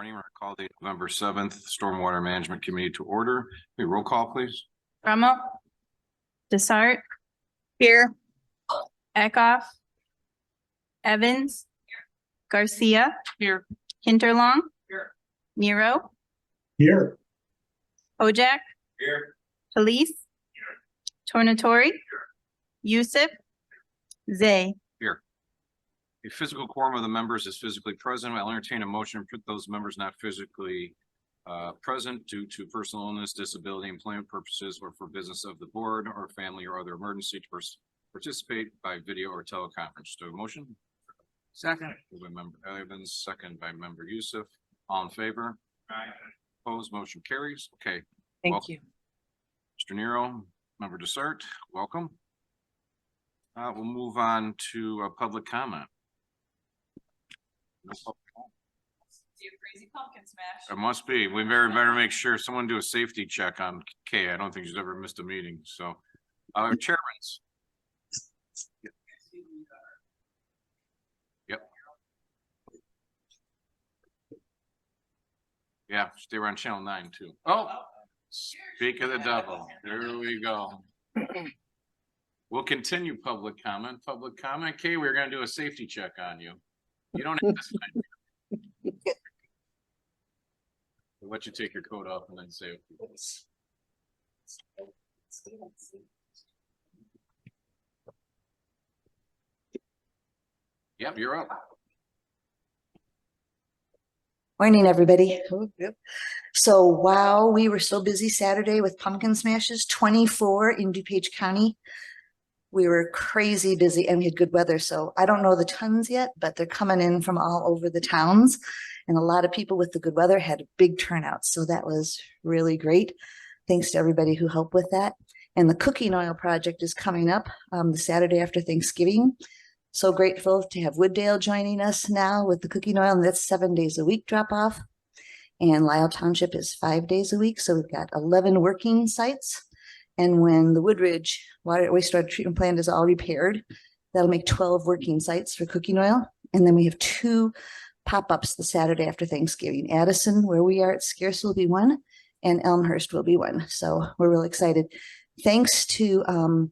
morning. We're going to call the November 7th Stormwater Management Committee to order. Hey, roll call, please. Rummel. Desart. Here. Eckhoff. Evans. Garcia. Here. Hinterlong. Here. Nero. Here. Ojak. Here. Police. Tornatori. Yusuf. Zay. Here. A physical quorum of the members is physically present. I'll entertain a motion to put those members not physically present due to personal illness, disability, employment purposes, or for business of the board or family or other emergency to participate by video or teleconference. Do a motion? Second. Moved by member Evans, second by member Yusuf. All in favor? Aye. Opposed, motion carries. Okay. Thank Welcome. you. Mr. Nero, member Desart, welcome. We'll move on to public comment. Crazy pumpkin smash. It must be. We better make sure someone do a safety check on Kay. I don't think she's ever missed a meeting. So, chairmans. Yep. Yeah, they were on channel 9 too. Oh, speak of the devil. There we go. We'll continue public comment. Public comment. Kay, we're going to do a safety check on you. You don't have to sign. I'll let you take your coat off and then say. Yep, you're up. Morning, everybody. So, wow, we were so busy Saturday with pumpkin smashes, 24 in DuPage County. We were crazy busy and we had good weather. So I don't know the tons yet, but they're coming in from all over the towns. And a lot of people with the good weather had a big turnout. So that was really great. Thanks to everybody who helped with that. And the cooking oil project is coming up the Saturday after Thanksgiving. So grateful to have Wooddale joining us now with the cooking oil. And that's 7 days a week drop off. And Lisle Township is 5 days a week. So we've got 11 working sites. And when the Woodridge wastewater treatment plant is all repaired, that'll make 12 working sites for cooking oil. And then we have 2 pop-ups the Saturday after Thanksgiving. Addison, where we are at Scarce, will be one, and Elmhurst will be one. So we're really excited. Thanks to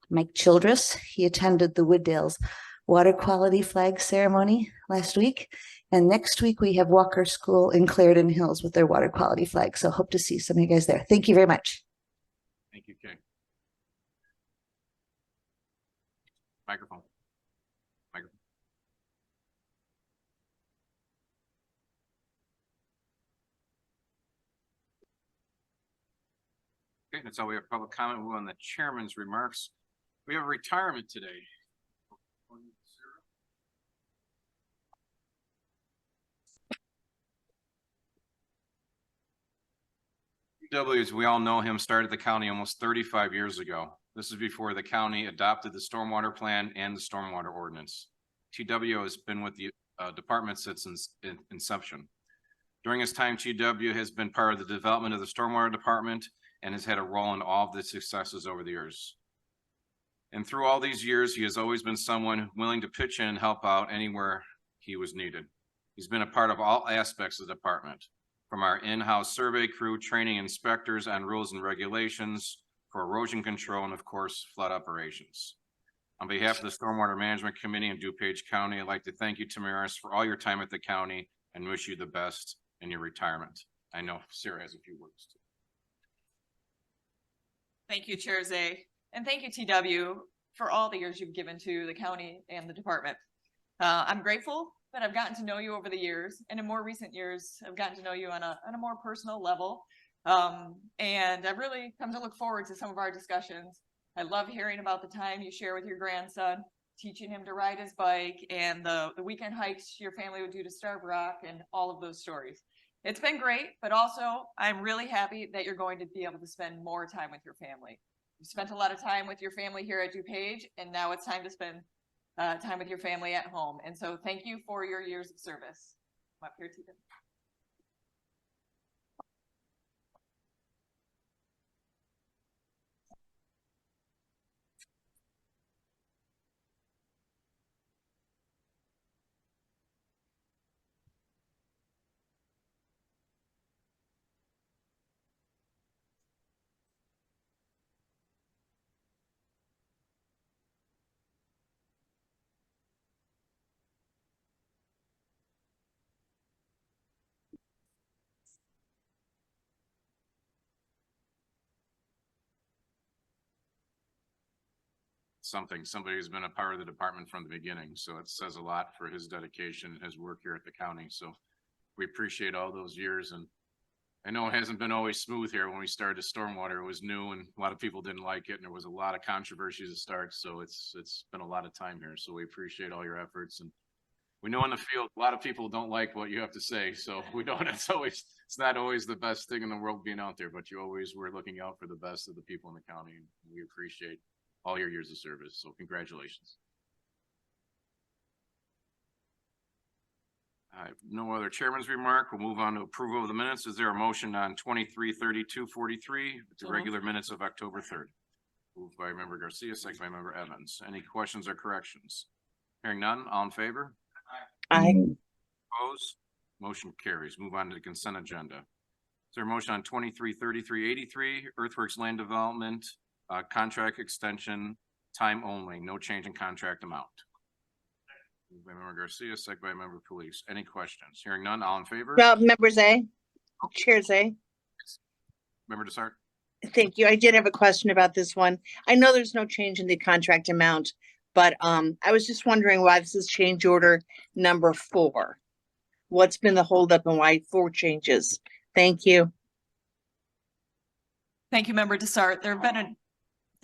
Mike Childress. He attended the Wooddale's water quality flag ceremony last week. And next week we have Walker School in Clarendon Hills with their water quality flag. So hope to see some of you guys there. Thank you very much. Thank you, Kay. Microphone. Microphone. Okay, that's all we have public comment. We're on the chairman's remarks. We have a retirement today. W, as we all know him, started the county almost 35 years ago. This is before the county adopted the stormwater plan and the stormwater ordinance. TW has been with the department since inception. During his time, TW has been part of the development of the stormwater department and has had a role in all of the successes over the years. And through all these years, he has always been someone willing to pitch in and help out anywhere he was needed. He's been a part of all aspects of the department, from our in-house survey crew, training inspectors on rules and regulations for erosion control, and of course, flood operations. On behalf of the Stormwater Management Committee in DuPage County, I'd like to thank you, Tamaris, for all your time at the county and wish you the best in your retirement. I know Sarah has a few words too. Thank you, Chair Zay. And thank you, TW, for all the years you've given to the county and the department. I'm grateful that I've gotten to know you over the years, and in more recent years, I've gotten to know you on a more personal level. And I've really come to look forward to some of our discussions. I love hearing about the time you share with your grandson, teaching him to ride his bike, and the weekend hikes your family would do to Starved Rock, and all of those stories. It's been great, but also I'm really happy that you're going to be able to spend more time with your family. You've spent a lot of time with your family here at DuPage, and now it's time to spend time with your family at home. And so thank you for your years of service. I'm up here, Tika. something. Somebody who's been a part of the department from the beginning, so it says a lot for his dedication and his work here at the county, so we appreciate all those years. And I know it hasn't been always smooth here. When we started Stormwater, it was new and a lot of people didn't like it, and there was a lot of controversies to start, so it's been a lot of time here, so we appreciate all your efforts. And we know in the field, a lot of people don't like what you have to say, so we don't, it's not always the best thing in the world being out there, but you always were looking out for the best of the people in the county, and we appreciate all your years of service, so congratulations. No other chairman's remark. We'll move on to approval of the minutes. Is there a motion on 23-32-43, the regular minutes of October 3rd? Moved by member Garcia, second by member Evans. Any questions or corrections? Hearing none, all in favor? Aye. Opposed? Motion carries. Move on to the consent agenda. Is there a motion on 23-33-83, Earthworks Land Development, contract extension, time only, no change in contract amount? Moved by member Garcia, second by member Police. Any questions? Hearing none, all in favor? Members A, Chair Zay. Member Desart? Thank you. I did have a question about this one. I know there's no change in the contract amount, but I was just wondering why this is change order number 4. What's been the holdup and why 4 changes? Thank you. Thank you, member Desart. There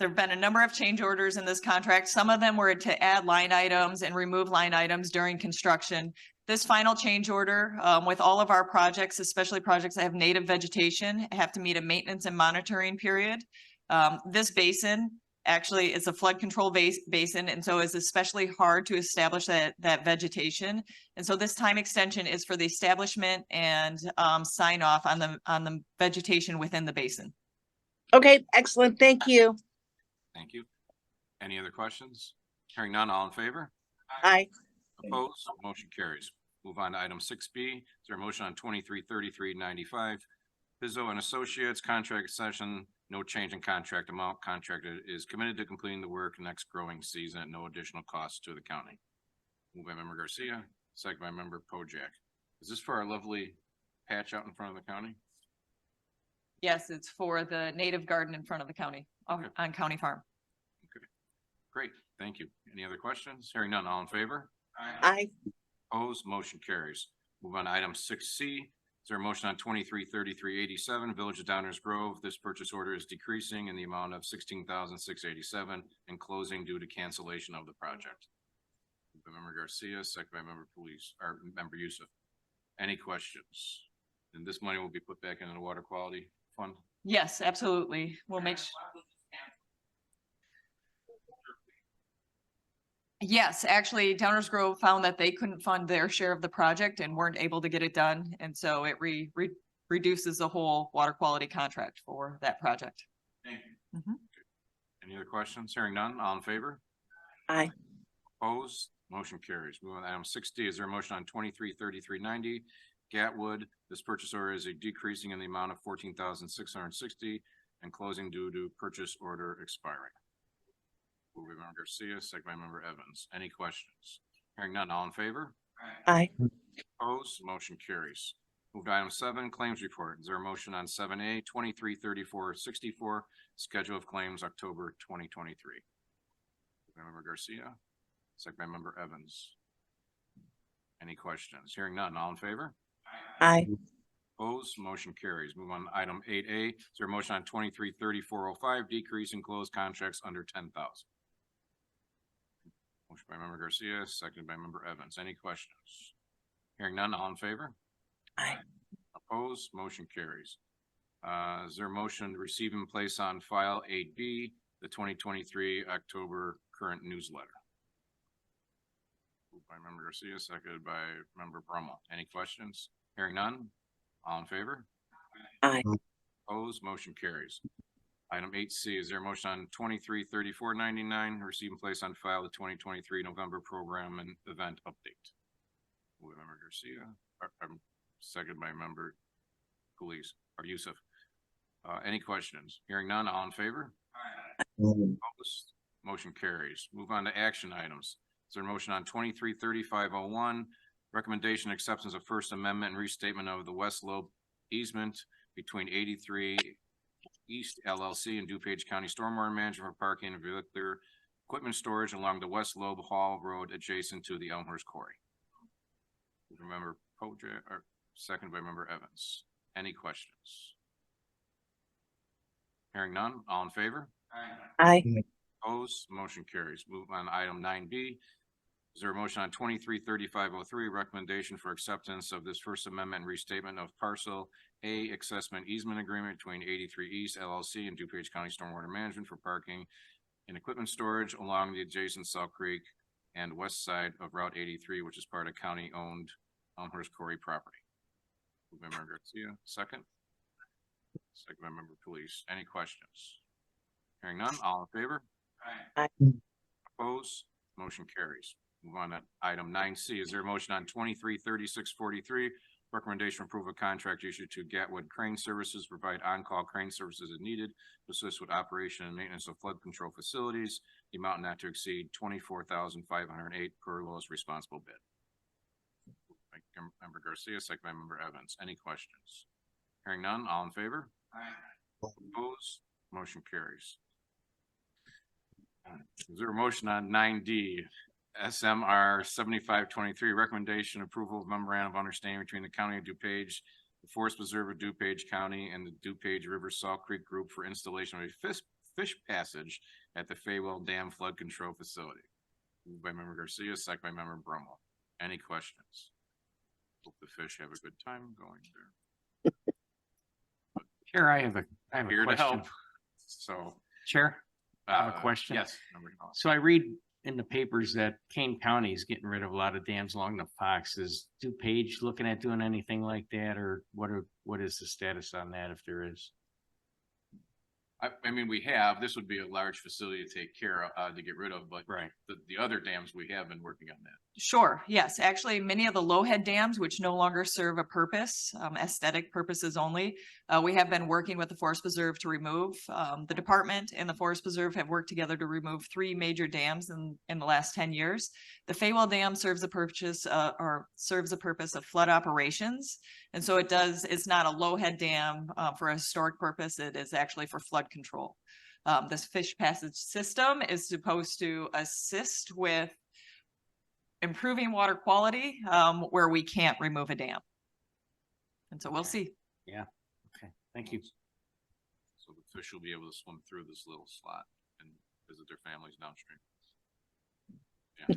have been a number of change orders in this contract. Some of them were to add line items and remove line items during construction. This final change order, with all of our projects, especially projects that have native vegetation, have to meet a maintenance and monitoring period. This basin actually is a flood control basin, and so is especially hard to establish that vegetation. And so this time extension is for the establishment and sign off on the vegetation within the basin. Okay, excellent. Thank you. Thank you. Any other questions? Hearing none, all in favor? Aye. Opposed? Motion carries. Move on to item 6B. Is there a motion on 23-33-95? Pizzo and Associates contract session, no change in contract amount. Contractor is committed to completing the work next growing season at no additional cost to the county. Moved by member Garcia, second by member Pojak. Is this for our lovely patch out in front of the county? Yes, it's for the native garden in front of the county on County Farm. Okay, great. Thank you. Any other questions? Hearing none, all in favor? Aye. Opposed? Motion carries. Move on to item 6C. Is there a motion on 23-33-87, Village of Downers Grove? This purchase order is decreasing in the amount of $16,687 and closing due to cancellation of the project. Moved by member Garcia, second by member Police, or member Youssef. Any questions? And this money will be put back into the water quality fund? Yes, absolutely. We'll make sure. Yes, actually, Downers Grove found that they couldn't fund their share of the project and weren't able to get it done. And so it reduces the whole water quality contract for that project. Thank you. Any other questions? Hearing none, all in favor? Aye. Opposed? Motion carries. Moving on to item 6D. Is there a motion on 23-33-90? Gatwood, this purchase order is a decreasing in the amount of $14,660 and closing due to purchase order expiring. Moved by member Garcia, second by member Evans. Any questions? Hearing none, all in favor? Aye. Opposed? Motion carries. Move to item 7, claims report. Is there a motion on 7A, 23-34-64, schedule of claims October 2023? Moved by member Garcia, second by member Evans. Any questions? Hearing none, all in favor? Aye. Opposed? Motion carries. Move on to item 8A. Is there a motion on 23-34-05, decrease in closed contracts under 10,000? Motion by member Garcia, seconded by member Evans. Any questions? Hearing none, all in favor? Aye. Opposed? Motion carries. Is there a motion to receive and place on file 8B, the 2023 October current newsletter? Moved by member Garcia, seconded by member Brummel. Any questions? Hearing none, all in favor? Aye. Opposed? Motion carries. Item 8C, is there a motion on 23-34-99, receive and place on file the 2023 November program and event update? Moved by member Garcia, seconded by member Police, or Youssef. Any questions? Hearing none, all in favor? Opposed? Motion carries. Move on to action items. Is there a motion on 23-35-01, recommendation acceptance of First Amendment and restatement of the West Lobe easement between 83 East LLC and DuPage County Stormwater Management for parking and vehicular equipment storage along the West Lobe Hall Road adjacent to the Elmhurst Quarry. Member Pojek, or second by member Evans. Any questions? Hearing none, all in favor? Aye. Opposed, motion carries. Move on to item 9B. Is there a motion on 233503, recommendation for acceptance of this First Amendment and restatement of parcel A assessment easement agreement between 83 East LLC and DuPage County Stormwater Management for parking and equipment storage along the adjacent South Creek and west side of Route 83, which is part of county-owned Elmhurst Quarry property. Moved by member Garcia, second. Second by member Police. Any questions? Hearing none, all in favor? Aye. Opposed, motion carries. Move on to item 9C. Is there a motion on 233643? Recommendation to approve a contract issued to Gatwood Crane Services, provide on-call crane services as needed to assist with operation and maintenance of flood control facilities. The amount not to exceed $24,508 per lowest responsible bid. Thank you, member Garcia, second by member Evans. Any questions? Hearing none, all in favor? Opposed, motion carries. Is there a motion on 9D? SMR 7523, recommendation approval of memorandum of understanding between the County of DuPage, the Forest Preserve of DuPage County, and the DuPage River Salt Creek Group for installation of a fish passage at the Faywell Dam Flood Control Facility. Moved by member Garcia, second by member Brummel. Any questions? Hope the fish have a good time going there. Chair, I have a Here to question. help. So, Chair, I have a question. Yes. member Collins. So I read in the papers that Kane County is getting rid of a lot of dams along the Fox. Is DuPage looking at doing anything like that, or what is the status on that, if there is? I mean, this would be a large facility to take care of, to get rid of, but Right. the other dams, we have been working on that. Sure, yes, actually, many of the low head dams, which no longer serve a purpose, aesthetic purposes only, we have been working with the Forest Preserve to remove. The department and the Forest Preserve have worked together to remove 3 major dams in the last 10 years. The Faywell Dam serves a purpose of flood operations. And so it's not a low head dam for a historic purpose. It is actually for flood control. This fish passage system is supposed to assist with improving water quality where we can't remove a dam. And so we'll see. Okay, thank you. So the fish will be able to swim through this little slot and visit their families downstream. Yeah.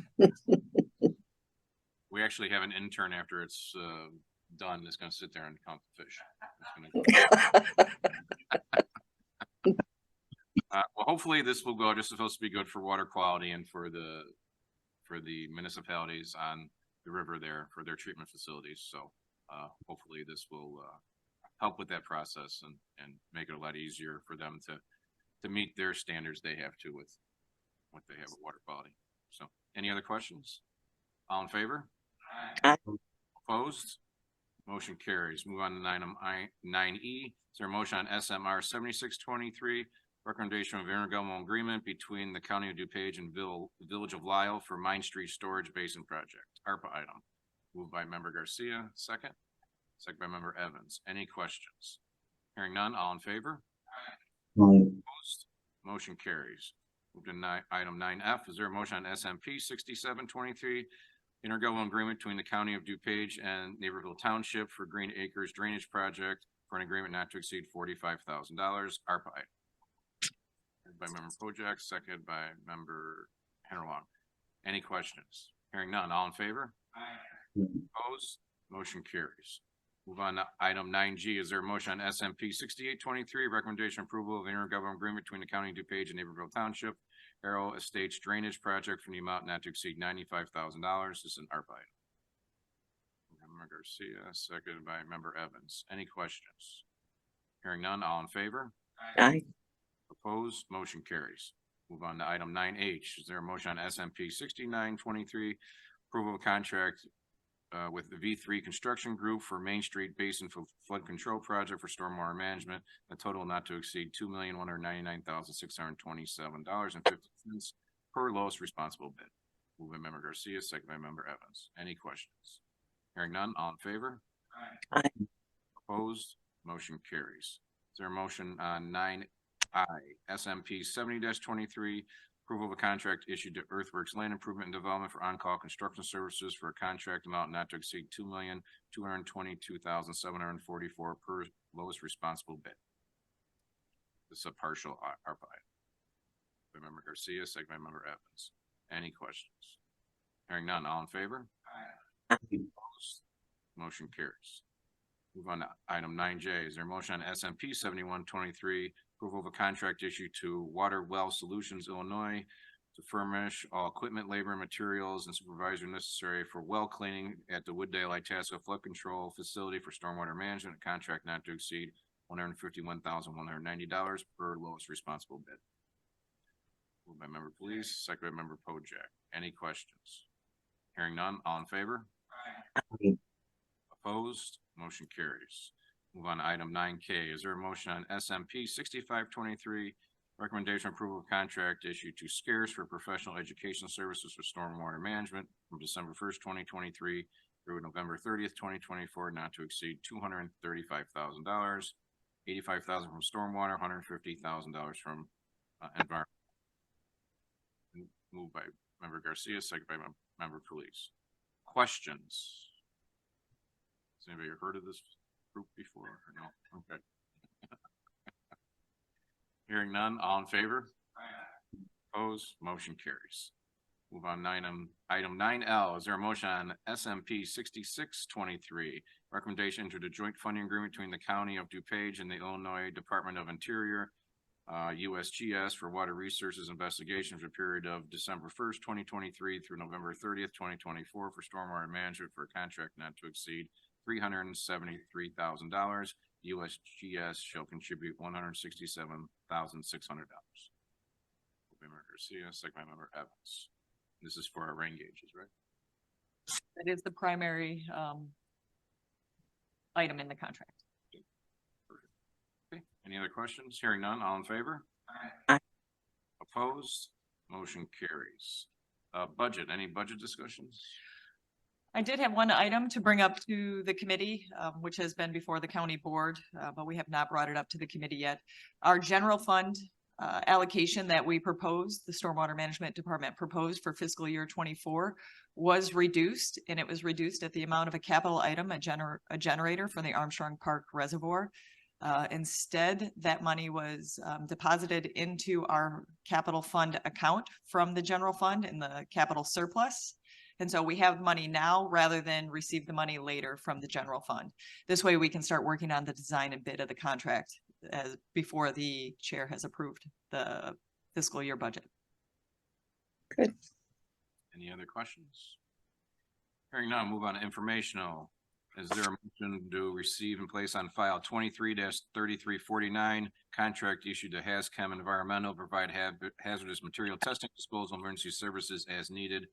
We actually have an intern after it's done that's going to sit there and count the fish. Well, hopefully this will go. Just supposed to be good for water quality and for the municipalities on the river there for their treatment facilities. So hopefully this will help with that process and make it a lot easier for them to meet their standards they have to with what they have with water quality. So any other questions? All in favor? Aye. Opposed? Motion carries. Move on to item 9E. Is there a motion on SMR 7623? Recommendation of intergovernmental agreement between the County of DuPage and Village of Lisle for Mine Street Storage Basin Project, ARPA item. Moved by member Garcia, second. Second by member Evans. Any questions? Hearing none, all in favor? Opposed? Motion carries. Moved to item 9F. Is there a motion on SMP 6723? Intergovernmental agreement between the County of DuPage and Naperville Township for Green Acres Drainage Project for an agreement not to exceed $45,000, ARPA item. By member Pojek, second by member Hennerlong. Any questions? Hearing none, all in favor? Opposed? Motion carries. Move on to item 9G. Is there a motion on SMP 6823? Recommendation approval of intergovernmental agreement between the County of DuPage and Naperville Township Arrow Estates Drainage Project for the amount not to exceed $95,000. This is an ARPA item. Member Garcia, seconded by member Evans. Any questions? Hearing none, all in favor? Aye. Opposed, motion carries. Move on to item 9H. Is there a motion on SMP 6923? Approval of contract with the V3 Construction Group for Main Street Basin Flood Control Project for Stormwater Management, a total not to exceed $2,199,627.50 per lowest responsible bid. Moved by member Garcia, second by member Evans. Any questions? Hearing none, all in favor? Aye. Opposed, motion carries. Is there a motion on 9I, SMP 70-23, Approval of a contract issued to Earthworks Land Improvement and Development for on-call construction services for a contract amount not to exceed $2,222,744 per lowest responsible bid. This is a partial ARPA item. By Member Garcia, second by Member Evans. Any questions? Hearing none, all in favor? Opposed? Motion carries. Move on to item 9J. Is there a motion on SMP 7123, approval of a contract issued to Water Well Solutions Illinois to furnish all equipment, labor, and materials and supervisor necessary for well cleaning at the Wooddale Itasca Flood Control Facility for stormwater management, a contract not to exceed $151,190 per lowest responsible bid. Moved by Member Police, second by Member Pojek. Any questions? Hearing none, all in favor? Opposed? Motion carries. Move on to item 9K. Is there a motion on SMP 6523, recommendation approval of contract issued to Scarce for professional education services for stormwater management from December 1st, 2023 through November 30th, 2024, not to exceed $235,000, $85,000 from stormwater, $150,000 from environment. Moved by Member Garcia, second by Member Police. Questions? Has anybody heard of this group before? Or no? Okay. Hearing none, all in favor? Opposed? Motion carries. Move on to item 9L. Is there a motion on SMP 6623? Recommendation to the joint funding agreement between the County of DuPage and the Illinois Department of Interior, USGS, for water resources investigation for a period of December 1st, 2023 through November 30th, 2024 for stormwater management for a contract not to exceed $373,000. USGS shall contribute $167,600. Member Garcia, second by Member Evans. This is for our rain gauges, right? That is the primary item in the contract. Okay. Any other questions? Hearing none, all in favor? Opposed? Motion carries. Budget, any budget discussions? I did have one item to bring up to the committee, which has been before the county board, but we have not brought it up to the committee yet. Our general fund allocation that we proposed, the Stormwater Management Department proposed for fiscal year 24 was reduced, and it was reduced at the amount of a capital item, a generator for the Armstrong Park Reservoir. Instead, that money was deposited into our capital fund account from the general fund in the capital surplus. And so we have money now rather than receive the money later from the general fund. This way we can start working on the design and bid of the contract as before the chair has approved the fiscal year budget. Good. Any other questions? Hearing none, move on to informational. Is there a motion to receive and place on file 23-3349 contract issued to Haschem Environmental, provide hazardous material testing, disposal, emergency services as needed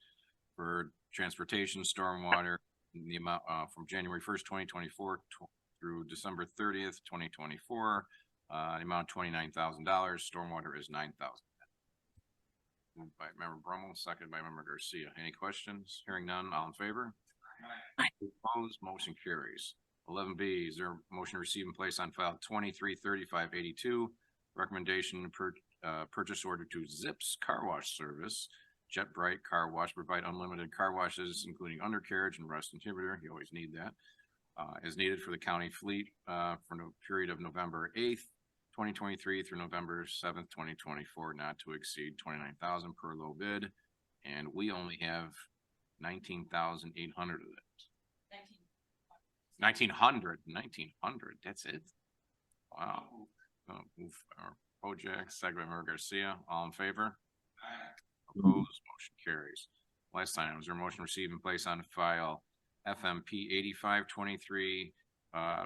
for transportation, stormwater, in the amount from January 1st, 2024 through December 30th, 2024, the amount $29,000. Stormwater is $9,000. Moved by Member Brummel, second by Member Garcia. Any questions? Hearing none, all in favor? Opposed, motion carries. 11B, is there a motion to receive and place on file 23-3582, recommendation purchase order to Zips Car Wash Service, Jet Bright Car Wash, provide unlimited car washes, including undercarriage and rust inhibitor. You always need that. As needed for the county fleet for the period of November 8th, 2023 through November 7th, 2024, not to exceed $29,000 per low bid. And we only have 19,800 of it. 1900, that's it. Wow. Move Pojek, second by Member Garcia, all in favor? Opposed, motion carries. Last time, was there a motion to receive and place on file FMP 8523,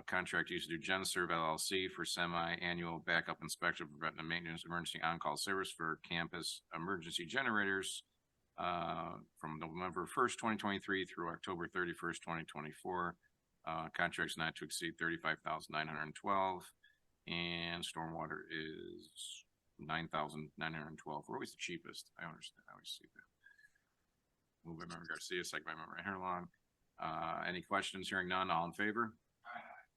contract used to do GenServe LLC for semi-annual backup inspection, preventive maintenance, emergency on-call service for campus emergency generators from November 1st, 2023 through October 31st, 2024. Contracts not to exceed $35,912, and stormwater is $9,912. We're always the cheapest. I understand. I always see that. Moved by Member Garcia, second by Member Herlong. Any questions? Hearing none, all in favor?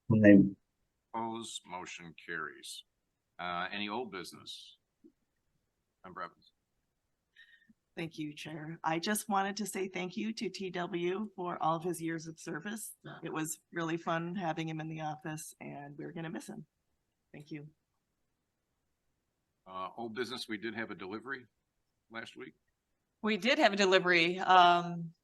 Opposed, motion carries. Any old business? Member Evans. Thank you, Chair. I just wanted to say thank you to TW for all of his years of service. It was really fun having him in the office and we're gonna miss him. Thank you. Old business, we did have a delivery last week. We did have a delivery.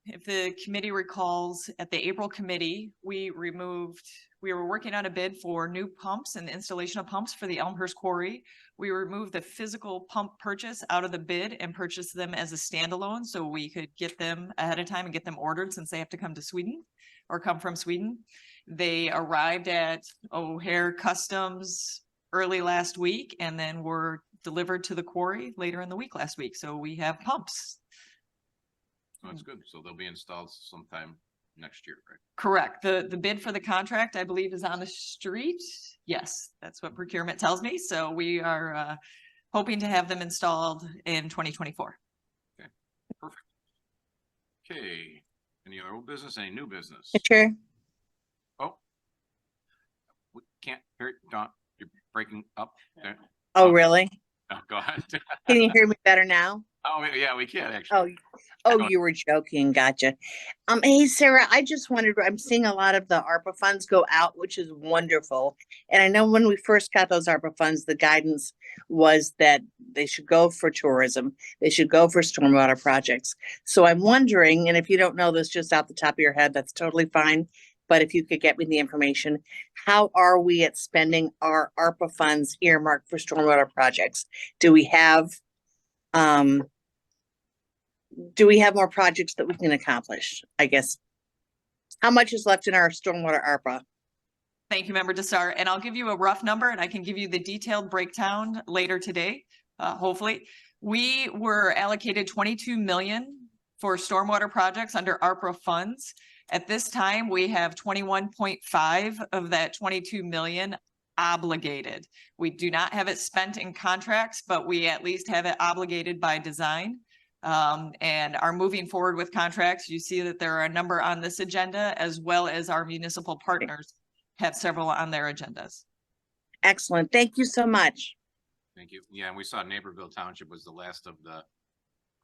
If the committee recalls, at the April committee, we were working on a bid for new pumps and the installation of pumps for the Elmhurst Quarry. We removed the physical pump purchase out of the bid and purchased them as a standalone, so we could get them ahead of time and get them ordered since they have to come to Sweden or come from Sweden. They arrived at O'Hare Customs early last week and then were delivered to the quarry later in the week last week. So we have pumps. That's good. So they'll be installed sometime next year, right? Correct. The bid for the contract, I believe, is on the street. Yes, that's what procurement tells me. So we are hoping to have them installed in 2024. Perfect. Okay, any other old business, any new business? Chair, Oh. We can't hear, Don, you're breaking up there. oh, really? No, go ahead. Can you hear me better now? Oh, yeah, we can actually. Oh, you were joking. Gotcha. Hey, Sarah, I just wondered, I'm seeing a lot of the ARPA funds go out, which is wonderful. And I know when we first got those ARPA funds, the guidance was that they should go for tourism. They should go for stormwater projects. So I'm wondering, and if you don't know this just out the top of your head, that's totally fine. But if you could get me the information, how are we at spending our ARPA funds earmarked for stormwater projects? Do we have more projects that we can accomplish? I guess. How much is left in our stormwater ARPA? Thank you, Member Dessart. And I'll give you a rough number and I can give you the detailed breakdown later today, hopefully. We were allocated 22 million for stormwater projects under ARPA funds. At this time, we have 21.5 of that 22 million obligated. We do not have it spent in contracts, but we at least have it obligated by design. And are moving forward with contracts. You see that there are a number on this agenda, as well as our municipal partners have several on their agendas. Excellent. Thank you so much. Thank you. Yeah, and we saw Naperville Township was the last of the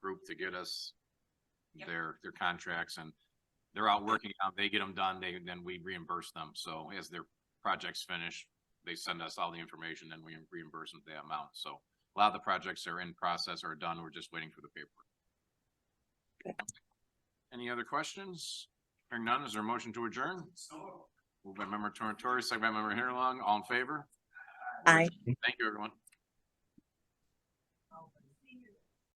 group to get us their contracts, and they're out working out. They get them done, then we reimburse them. So as their projects finish, they send us all the information, then we reimburse them the amount. So a lot of the projects are in process or done. We're just waiting for the paperwork. Any other questions? Hearing none, is there a motion to adjourn? Moved by Member Tornatore, second by Member Hiralong. All in favor? Aye. Thank you, everyone.